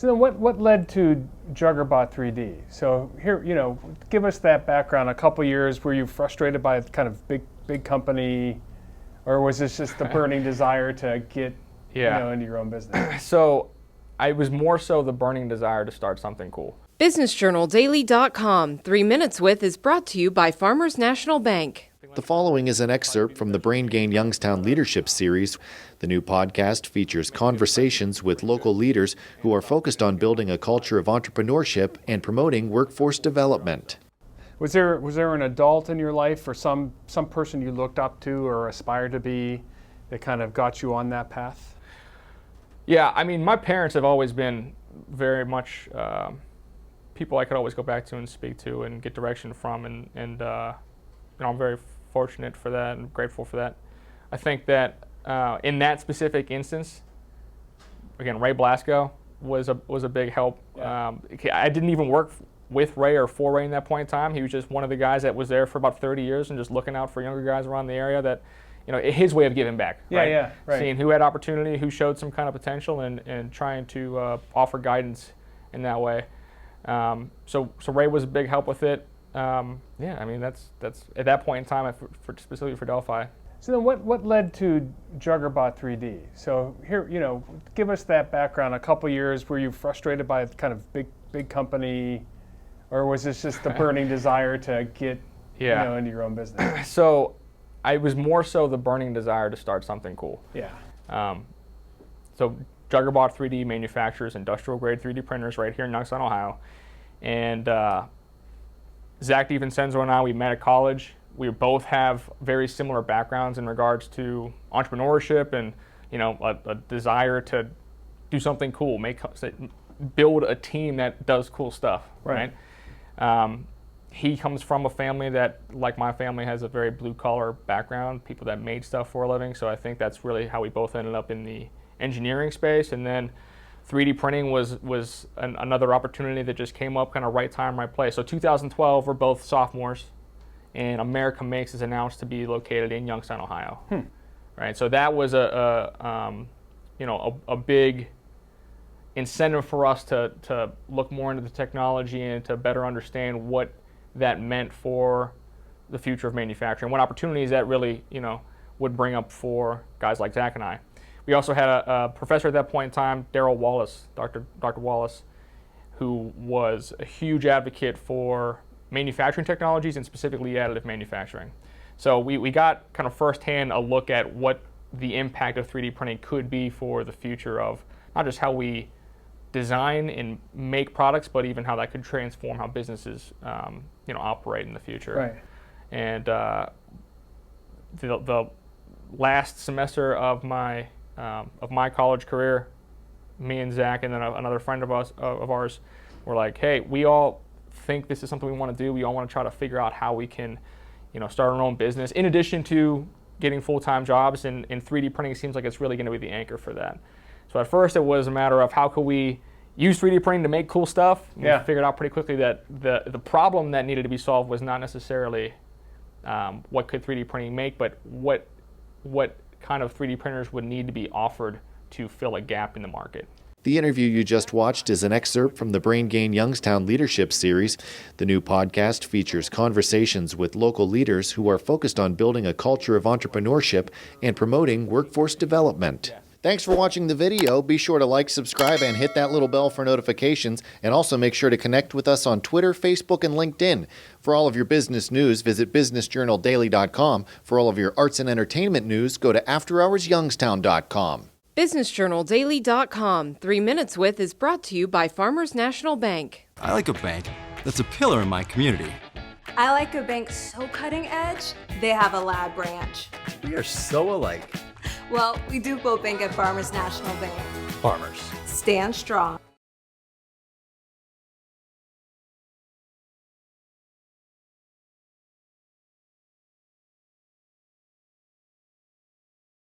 So then what led to JuggerBot 3D? So here, give us that background. A couple years, were you frustrated by kind of big company, or was this just the burning desire to get into your own business? So I was more so the burning desire to start something cool. BusinessJournalDaily.com 3 Minutes With is brought to you by Farmers National Bank. The following is an excerpt from the Brain Gain Youngstown Leadership Series. The new podcast features conversations with local leaders who are focused on building a culture of entrepreneurship and promoting workforce development. Was there an adult in your life or some person you looked up to or aspired to be that kind of got you on that path? Yeah, I mean, my parents have always been very much people I could always go back to and speak to and get direction from, and I'm very fortunate for that and grateful for that. I think that in that specific instance, again, Ray Blasco was a big help. Yeah. I didn't even work with Ray or for Ray in that point in time. He was just one of the guys that was there for about 30 years and just looking out for younger guys around the area that, his way of giving back. Right? Seeing who had opportunity, who showed some kind of potential, and trying to offer guidance in that way. So Ray was a big help with it. I mean, that's at that point in time, specifically for Delphi. So then what led to JuggerBot 3D? So here, give us that background. A couple years, were you frustrated by kind of big company, or was this just the burning desire to get into your own business? So I was more so the burning desire to start something cool. Yeah. So JuggerBot 3D manufactures industrial grade 3D printers right here in Youngstown, Ohio. And Zach DiVincenzo and I, we met at college. We both have very similar backgrounds in regards to entrepreneurship and a desire to do something cool, build a team that does cool stuff, right? He comes from a family that, like my family, has a very blue collar background, people that made stuff for a living. So I think that's really how we both ended up in the engineering space. And then 3D printing was another opportunity that just came up, kind of right time, right place. So 2012, we're both sophomores, and America Makes is announced to be located in Youngstown, Ohio. Right. So that was a big incentive for us to look more into the technology and to better understand what that meant for the future of manufacturing, what opportunities that really would bring up for guys like Zach and I. We also had a professor at that point in time, Darrell Wallace, Dr. Wallace, who was a huge advocate for manufacturing technologies and specifically additive manufacturing. So we got kind of firsthand a look at what the impact of 3D printing could be for the future of not just how we design and make products, but even how that could transform how businesses operate in the future. Right. And the last semester of my college career, me and Zach and then another friend of ours were like, hey, we all think this is something we want to do. We all want to try to figure out how we can, start our own business in addition to getting full-time jobs. And 3D printing seems like it's really going to be the anchor for that. So at first it was a matter of how could we use 3D printing to make cool stuff. We figured out pretty quickly that the problem that needed to be solved was not necessarily what could 3D printing make, but what kind of 3D printers would need to be offered to fill a gap in the market. The interview you just watched is an excerpt from the Brain Gain Youngstown Leadership Series. The new podcast features conversations with local leaders who are focused on building a culture of entrepreneurship and promoting workforce development. Thanks for watching the video. Be sure to like, subscribe, and hit that little bell for notifications. And also make sure to connect with us on Twitter, Facebook, and LinkedIn. For all of your business news, visit BusinessJournalDaily.com. For all of your arts and entertainment news, go to AfterHoursYoungstown.com. BusinessJournalDaily.com 3 Minutes With is brought to you by Farmers National Bank. I like a bank that's a pillar in my community. I like a bank so cutting edge, they have a lab branch. We are so alike. Well, we do both bank at Farmers National Bank. Farmers. Stand strong.